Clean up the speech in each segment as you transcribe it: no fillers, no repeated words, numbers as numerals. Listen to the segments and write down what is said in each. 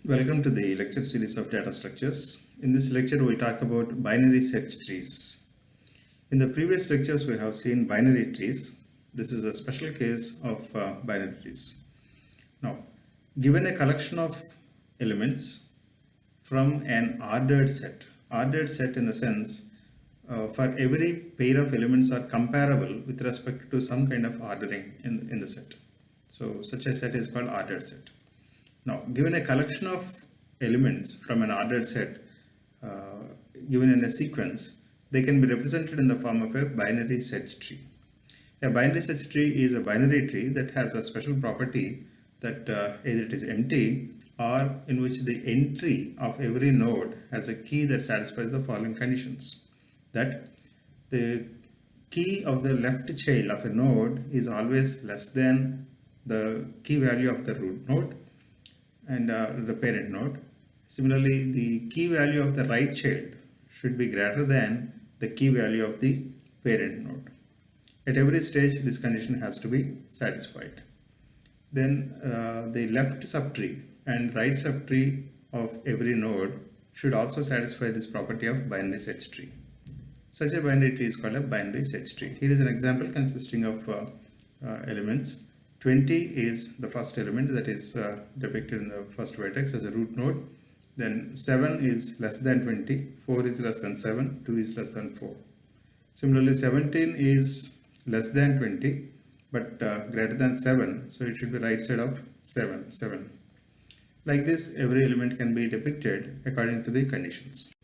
Welcome to the lecture series of data structures. In this lecture, we talk about binary search trees. In the previous lectures, we have seen binary trees. This is a special case of binary trees. Now, given a collection of elements from an ordered set in the sense for every pair of elements are comparable with respect to some kind of ordering in the set. So, such a set is called ordered set. Now, given a collection of elements from an ordered set, given in a sequence, they can be represented in the form of a binary search tree. A binary search tree is a binary tree that has a special property that either it is empty or in which the entry of every node has a key that satisfies the following conditions. That the key of the left child of a node is always less than the key value of the root node and the parent node. Similarly, the key value of the right child should be greater than the key value of the parent node. At every stage, this condition has to be satisfied. Then the left subtree and right subtree of every node should also satisfy this property of binary search tree. Such a binary tree is called a binary search tree. Here is an example consisting of elements. 20 is the first element that is depicted in the first vertex as a root node. Then 7 is less than 20, 4 is less than 7, 2 is less than 4. Similarly, 17 is less than 20 but greater than 7, so it should be right side of 7. Like this, every element can be depicted according to the conditions.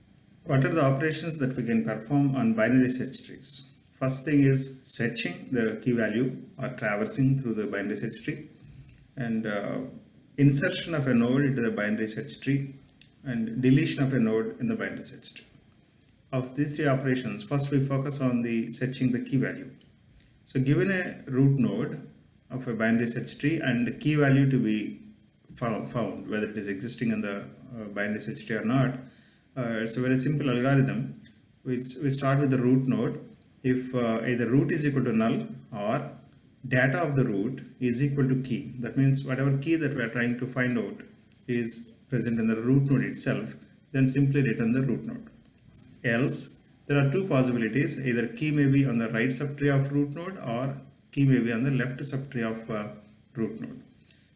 What are the operations that we can perform on binary search trees? First thing is searching the key value or traversing through the binary search tree, and insertion of a node into the binary search tree, and deletion of a node in the binary search tree. Of these three operations, first we focus on the searching the key value. So given a root node of a binary search tree and the key value to be found, whether it is existing in the binary search tree or not, it's a very simple algorithm. We start with the root node. If either root is equal to null or data of the root is equal to key, that means whatever key that we are trying to find out is present in the root node itself, then simply return the root node. Else, there are two possibilities: either key may be on the right subtree of root node or key may be on the left subtree of root node.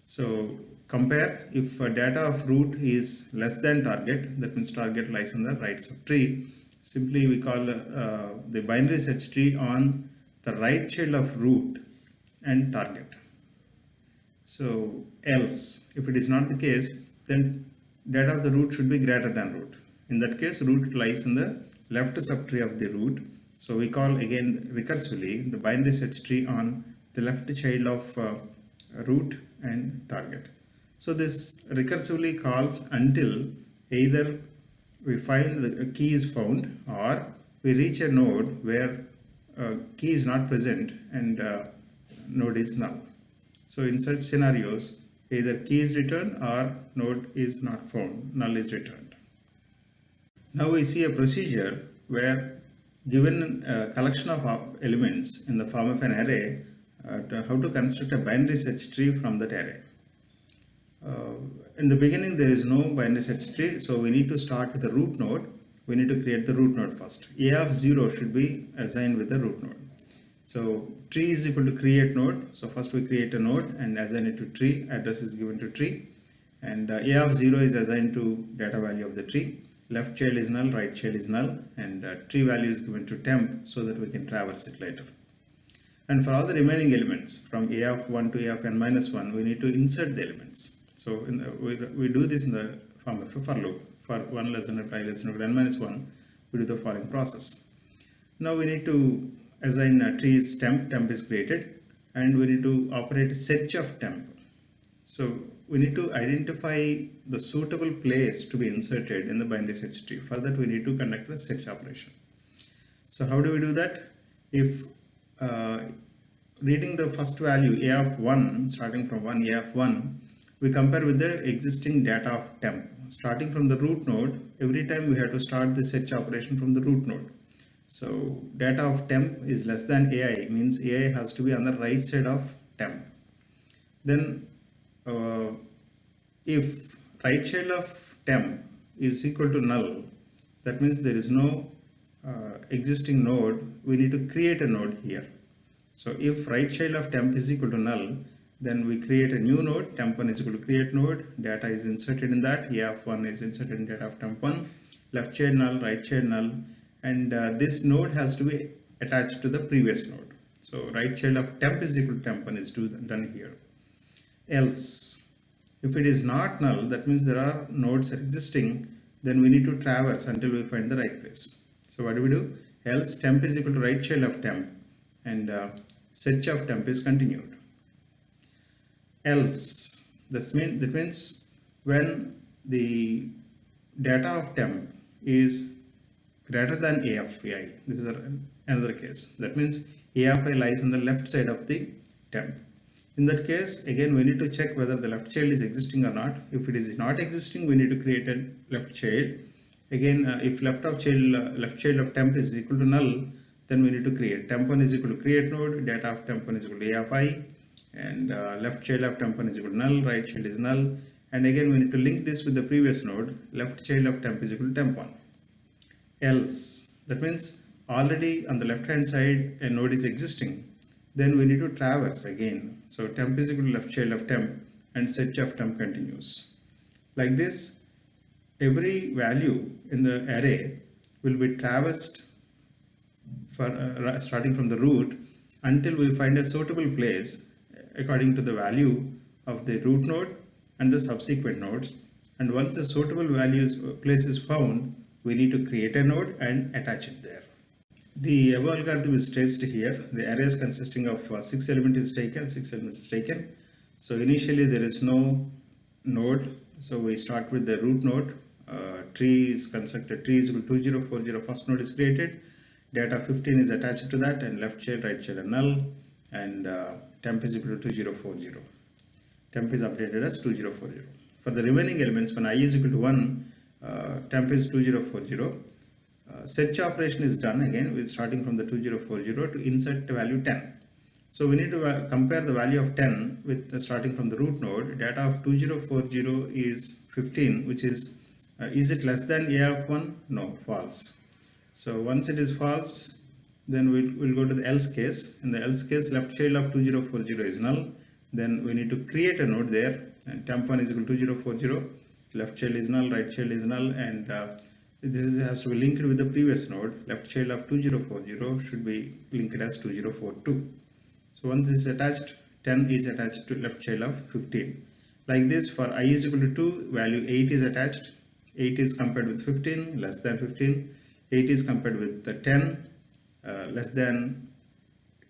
So compare, if data of root is less than target, that means target lies on the right subtree. Simply we call the binary search tree on the right child of root and target. So else, if it is not the case, then data of the root should be greater than root. In that case, root lies in the left subtree of the root. So we call again recursively the binary search tree on the left child of root and target. So this recursively calls until either we find the key is found or we reach a node where key is not present and node is null. So in such scenarios, either key is returned or node is not found, null is returned. Now we see a procedure where given a collection of elements in the form of an array, how to construct a binary search tree from that array. In the beginning, there is no binary search tree, so we need to start with the root node. We need to create the root node first. A of 0 should be assigned with the root node. So tree is equal to create node. So first we create a node and assign it to tree. Address is given to tree, and A of 0 is assigned to data value of the tree. Left child is null, right child is null, and tree value is given to temp so that we can traverse it later. And for all the remaining elements from A of 1 to A of n minus 1, we need to insert the elements. So we do this in the form of a for loop. For 1 less than or I less than or n minus 1, we do the following process. Now we need to assign trees temp is created, and we need to operate search of temp. So we need to identify the suitable place to be inserted in the binary search tree. For that, we need to conduct the search operation. So how do we do that? If reading the first value A of 1, starting from 1 A of 1, we compare with the existing data of temp. Starting from the root node, every time we have to start the search operation from the root node. So data of temp is less than AI, means AI has to be on the right side of temp. Then if right child of temp is equal to null, that means there is no existing node, we need to create a node here. So if right child of temp is equal to null, then we create a new node, temp1 is equal to create node, data is inserted in that, af1 is inserted in data of temp1, left child null, right child null, and this node has to be attached to the previous node. So right child of temp is equal to temp1 is done here. Else, if it is not null, that means there are nodes existing, then we need to traverse until we find the right place. So what do? Else temp is equal to right child of temp, and search of temp is continued. Else, that means when the data of temp is greater than a of I, this is another case. That means a of I lies on the left side of the temp. In that case, again we need to check whether the left child is existing or not. If it is not existing, we need to create a left child. Again, if left child of temp is equal to null, then we need to create temp1 is equal to create node, data of temp1 is equal to a of I, and left child of temp1 is equal to null, right child is null, and again we need to link this with the previous node, left child of temp is equal to temp1. Else, that means already on the left hand side a node is existing, then we need to traverse again. So temp is equal to left child of temp, and search of temp continues. Like this, every value in the array will be traversed for starting from the root until we find a suitable place according to the value of the root node and the subsequent nodes. And once a suitable place is found, we need to create a node and attach it there. The above algorithm is traced here. The array is consisting of 6 elements is taken. So initially there is no node, so we start with the root node. Tree is constructed, tree is equal to 2040, first node is created, data 15 is attached to that, and left child, right child are null, and temp is equal to 2040. Temp is updated as 2040. For the remaining elements, when I is equal to 1, temp is 2040. Search operation is done again with starting from the 2040 to insert the value 10. So we need to compare the value of 10 with starting from the root node. Data of 2040 is 15, which is it less than a of 1? No, false. So once it is false, then we'll go to the else case. In the else case, left child of 2040 is null. Then we need to create a node there, and temp1 is equal to 2040. Left child is null, right child is null, and this has to be linked with the previous node. Left child of 2040 should be linked as 2042. So once this is attached, 10 is attached to left child of 15. Like this, for I is equal to 2, value 8 is attached. 8 is compared with 15, less than 15. 8 is compared with the 10, less than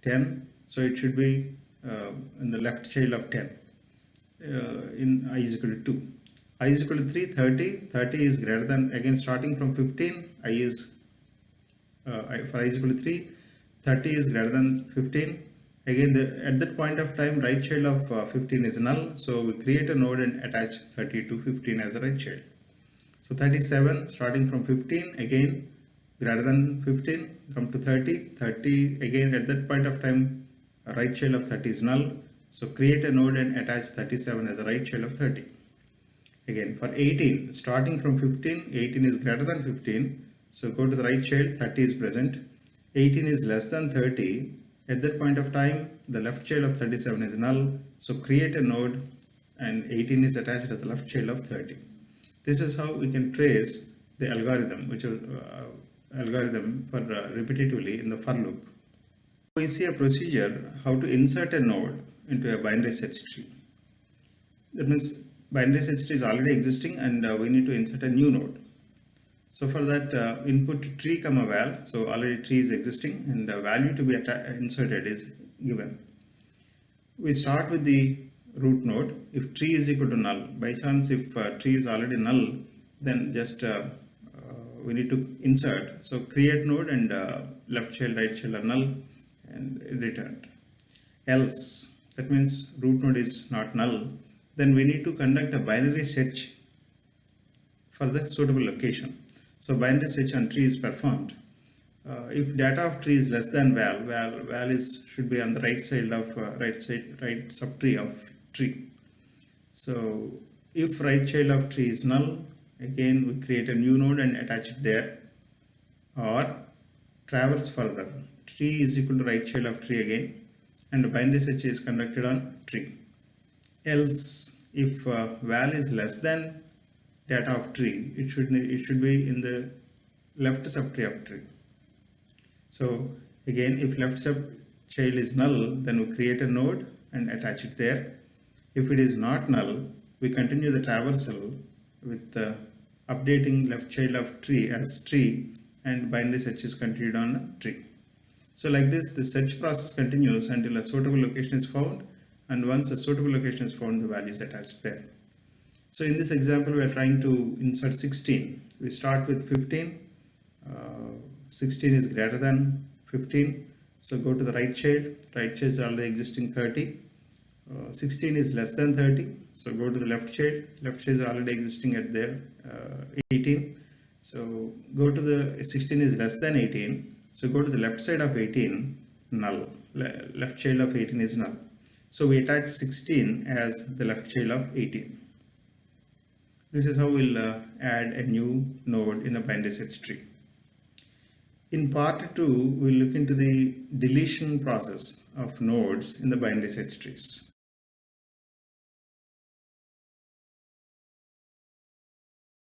10. So it should be in the left child of 10 in I is equal to 2. I is equal to 3, 30. 30 is greater than, again starting from 15, I is for I is equal to 3, 30 is greater than 15. Again, at that point of time, right child of 15 is null. So we create a node and attach 30 to 15 as a right child. So 37 starting from 15, again greater than 15, come to 30. 30 again at that point of time, a right child of 30 is null. So create a node and attach 37 as a right child of 30. Again for 18, starting from 15, 18 is greater than 15. So go to the right child, 30 is present. 18 is less than 30. At that point of time, the left child of 37 is null. So create a node and 18 is attached as a left child of 30. This is how we can trace the algorithm, which is algorithm for repetitively in the for loop. We see a procedure how to insert a node into a binary search tree. That means binary search tree is already existing and we need to insert a new node. So for that, input tree comma val. So already tree is existing and the value to be inserted is given. We start with the root node. If tree is equal to null, by chance if tree is already null, then just we need to insert. So create node and left child, right child are null and returned. Else, that means root node is not null, then we need to conduct a binary search for the suitable location. So binary search on tree is performed. If data of tree is less than val should be on the right side of right subtree of tree. So If right child of tree is null, again we create a new node and attach it there, or traverse further. Tree is equal to right child of tree again, and binary search is conducted on tree. Else, if val is less than data of tree, it should be in the left subtree of tree. So again, if left subchild is null, then we create a node and attach it there. If it is not null, we continue the traversal with updating left child of tree as tree, and binary search is continued on a tree. So like this, the search process continues until a suitable location is found, and once a suitable location is found, the value is attached there. So in this example, we are trying to insert 16. We start with 15. 16 is greater than 15. So go to the right child. Right child is already existing 30. 16 is less than 30. So go to the left child. Left child is already existing at there 18. So go to the 16 is less than 18. So go to the left side of 18, null. Left child of 18 is null. So we attach 16 as the left child of 18. This is how we'll add a new node in a binary search tree. In part 2, we'll look into the deletion process of nodes in the binary search trees.